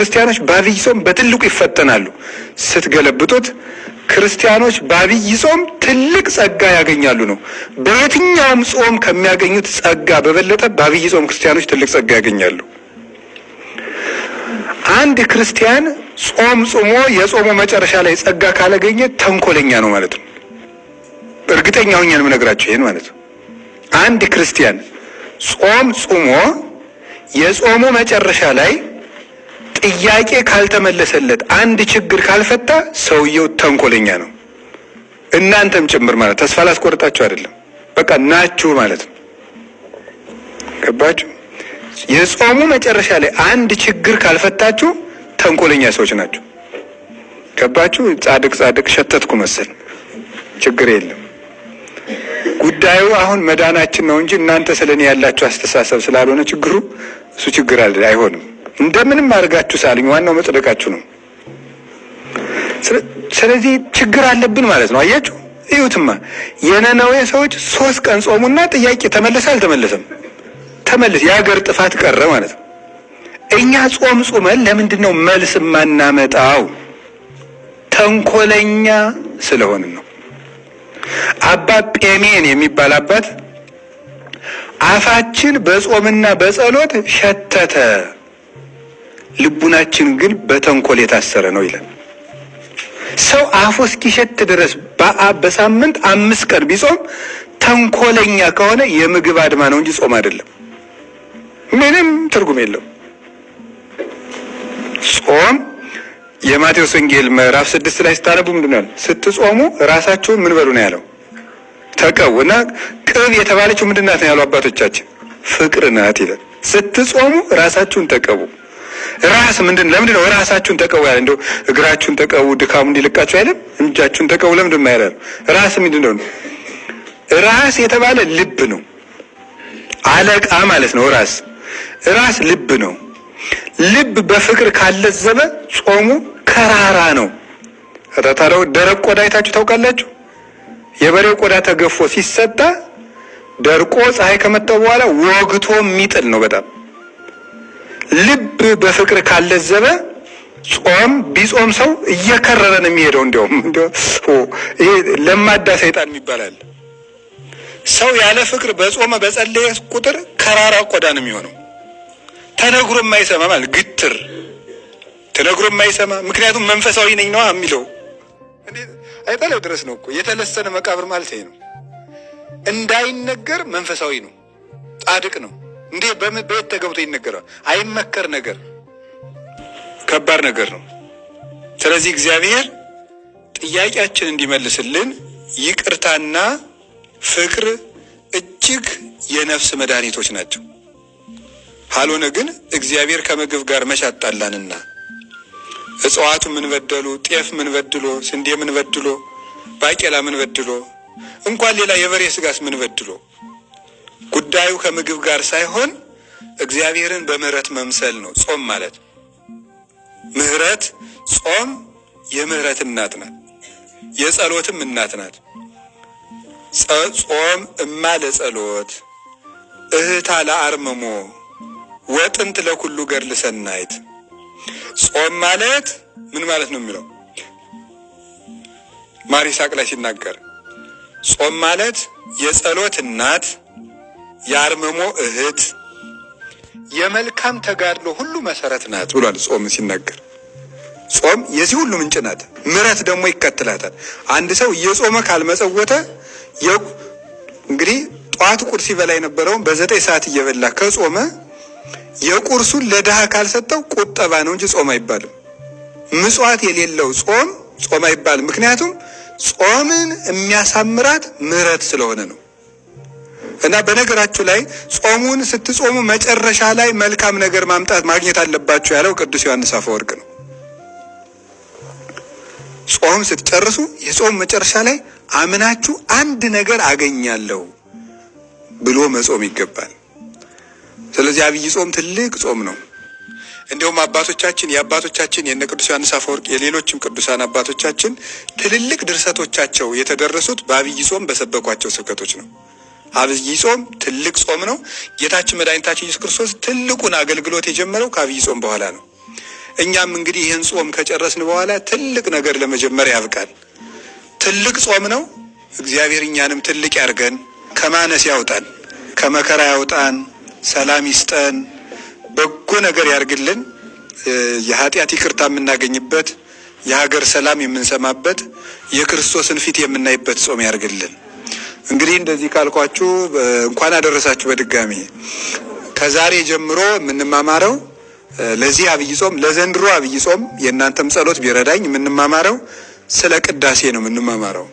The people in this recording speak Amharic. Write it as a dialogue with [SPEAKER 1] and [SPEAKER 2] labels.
[SPEAKER 1] ክርስቲያኖች በአብይ ጾም በትልቁ ይፈተናሉ። ስትገለብጡት ክርስቲያኖች በአብይ ጾም ትልቅ ጸጋ ያገኛሉ ነው። በየትኛውም ጾም ከሚያገኙት ጸጋ በበለጠ በአብይ ጾም ክርስቲያኖች ትልቅ ጸጋ ያገኛሉ። አንድ ክርስቲያን ጾም ጾሞ የጾሙ መጨረሻ ላይ ጸጋ ካላገኘ ተንኮለኛ ነው ማለት ነው። እርግጠኛ ሆኜ ነው የምነግራችሁ ይሄን ማለት ነው። አንድ ክርስቲያን ጾም ጾሞ የጾሙ መጨረሻ ላይ ጥያቄ ካልተመለሰለት አንድ ችግር ካልፈታ ሰውየው ተንኮለኛ ነው። እናንተም ጭምር ማለት ተስፋ ላስቆርጣችሁ አይደለም፣ በቃ ናችሁ ማለት ነው። ገባችሁ? የጾሙ መጨረሻ ላይ አንድ ችግር ካልፈታችሁ ተንኮለኛ ሰዎች ናቸው። ገባችሁ? ጻድቅ ሸተትኩ መሰል። ችግር የለም። ጉዳዩ አሁን መዳናችን ነው እንጂ እናንተ ስለኔ ያላችሁ አስተሳሰብ ስላልሆነ ችግሩ እሱ ችግር አይሆንም። እንደምንም አድርጋችሁ ሳልኝ፣ ዋናው መጽደቃችሁ ነው። ስለዚህ ችግር አለብን ማለት ነው። አያችሁ? እዩትማ የነነዌ ሰዎች 3 ቀን ጾሙና ጥያቄ ተመለሰ አልተመለሰም? ተመለሰ። የሀገር ጥፋት ቀረ ማለት ነው። እኛ ጾም ጾመን ለምንድን ነው መልስ የማናመጣው? ተንኮለኛ ስለሆንን ነው። አባ ጴሜን የሚባል አባት አፋችን በጾምና በጸሎት ሸተተ፣ ልቡናችን ግን በተንኮል የታሰረ ነው ይላል። ሰው አፉ እስኪሸት ድረስ በሳምንት 5 ቀን ቢጾም ተንኮለኛ ከሆነ የምግብ አድማ ነው እንጂ ጾም አይደለም። ምንም ትርጉም የለው። ጾም የማቴዎስ ወንጌል ምዕራፍ 6 ላይ ስታነቡ ምንድን ነው? ስትጾሙ ራሳችሁን ምን በሉ ነው ያለው? ተቀቡ። እና ቅብ የተባለችው ምንድን ናት ነው ያሉ አባቶቻችን? ፍቅር ናት ይላል። ስትጾሙ ራሳችሁን ተቀቡ። ራስ ለምንድን ነው ራሳችሁን ተቀቡ ያለ? እንደው እግራችሁን ተቀቡ ድካሙ እንዲልቃችሁ አይደለም? እጃችሁን ተቀቡ ለምንድን ነው ያለው? ራስ ምንድን ነው? ራስ የተባለ ልብ ነው። አለቃ ማለት ነው። ራስ ልብ ነው። ልብ በፍቅር ካለዘበ ጾሙ ከራራ ነው። ታታለው ደረቅ ቆዳ አይታችሁ ታውቃላችሁ? የበሬው ቆዳ ተገፎ ሲሰጣ ደርቆ ፀሐይ ከመጣው በኋላ ወግቶ የሚጥል ነው በጣም። ልብ በፍቅር ካለዘበ ጾም ቢጾም ሰው እየከረረ ነው የሚሄደው። እንደውም ይሄ ለማዳ ሰይጣን ይባላል። ሰው ያለ ፍቅር በጾመ በጸለየ ቁጥር ከራራ ቆዳ ነው የሚሆነው። ተነግሮ የማይሰማ ማለት ግትር፣ ተነግሮ የማይሰማ ምክንያቱም መንፈሳዊ ነኝ ነው የሚለው። አይጣለው ድረስ ነው እኮ የተለሰነ መቃብር ማለት ይሄ ነው። እንዳይነገር መንፈሳዊ ነው፣ ጻድቅ ነው። እንዴ በቤት ተገብቶ ይነገራል? አይመከር ነገር፣ ከባድ ነገር ነው። ስለዚህ እግዚአብሔር ጥያቄያችን እንዲመልስልን ይቅርታና ፍቅር እጅግ የነፍስ መድኃኒቶች ናቸው። ካልሆነ ግን እግዚአብሔር ከምግብ ጋር መሻጣላንና እጽዋቱ ምን በደሉ፣ ጤፍ ምን በድሎ፣ ስንዴ ምን በድሎ፣ ባቄላ ምን በድሎ፣ እንኳን ሌላ የበሬ ስጋስ ምን በድሎ። ጉዳዩ ከምግብ ጋር ሳይሆን እግዚአብሔርን በምህረት መምሰል ነው ጾም ማለት። ምህረት ጾም የምህረት እናት ናት፣ የጸሎትም እናት ናት። ጾም እማ ለጸሎት እህታ ለአርምሞ ወጥንት ለኩሉ ገድል ሰናይት። ጾም ማለት ምን ማለት ነው የሚለው ማር ይስሐቅ ላይ ሲናገር ጾም ማለት የጸሎት እናት፣ የአርምሞ እህት፣ የመልካም ተጋድሎ ሁሉ መሰረት ናት ብሏል። ጾም ሲናገር ጾም የዚህ ሁሉ ምንጭ ናት። ምሕረት ደግሞ ይከተላታል። አንድ ሰው እየጾመ ካልመጸወተ እንግዲህ ጠዋት ቁርስ ይበላ የነበረውን በ9 ሰዓት እየበላ ከጾመ የቁርሱን ለድሃ ካልሰጠው ቁጠባ ነው እንጂ ጾም አይባልም። ምጽዋት የሌለው ጾም አይባልም። ምክንያቱም ጾምን የሚያሳምራት ምሕረት ስለሆነ ነው። እና በነገራችሁ ላይ ጾሙን ስትጾሙ መጨረሻ ላይ መልካም ነገር ማግኘት አለባችሁ ያለው ቅዱስ ዮሐንስ አፈወርቅ ነው። ጾም ስትጨርሱ የጾም መጨረሻ ላይ አምናችሁ አንድ ነገር አገኛለሁ ብሎ መጾም ይገባል። ስለዚህ አብይ ጾም ትልቅ ጾም ነው። እንዲሁም የአባቶቻችን የነ ቅዱስ ዮሐንስ አፈወርቅ የሌሎችም ቅዱሳን አባቶቻችን ትልልቅ ድርሰቶቻቸው የተደረሱት በአብይ ጾም በሰበኳቸው ስብከቶች ነው። አብይ ጾም ትልቅ ጾም ነው። ጌታችን መድኃኒታችን ኢየሱስ ክርስቶስ ትልቁን አገልግሎት የጀመረው ከአብይ ጾም በኋላ ነው። እኛም እንግዲህ ይህን ጾም ከጨረስን በኋላ ትልቅ ነገር ለመጀመር ያብቃል። ትልቅ ጾም ነው። እግዚአብሔር እኛንም ትልቅ ያርገን፣ ከማነስ ያውጣን፣ ከመከራ ያውጣን፣ ሰላም ይስጠን፣ በጎ ነገር ያርግልን። የኃጢአት ይቅርታ የምናገኝበት፣ የሀገር ሰላም የምንሰማበት፣ የክርስቶስን ፊት የምናይበት ጾም ያርግልን። እንግዲህ እንደዚህ ካልኳችሁ እንኳን አደረሳችሁ በድጋሚ። ከዛሬ ጀምሮ የምንማማረው ለዚህ አብይ ጾም፣ ለዘንድሮ አብይ ጾም የእናንተም ጸሎት ቢረዳኝ የምንማማረው ስለ ቅዳሴ ነው የምንማማረው።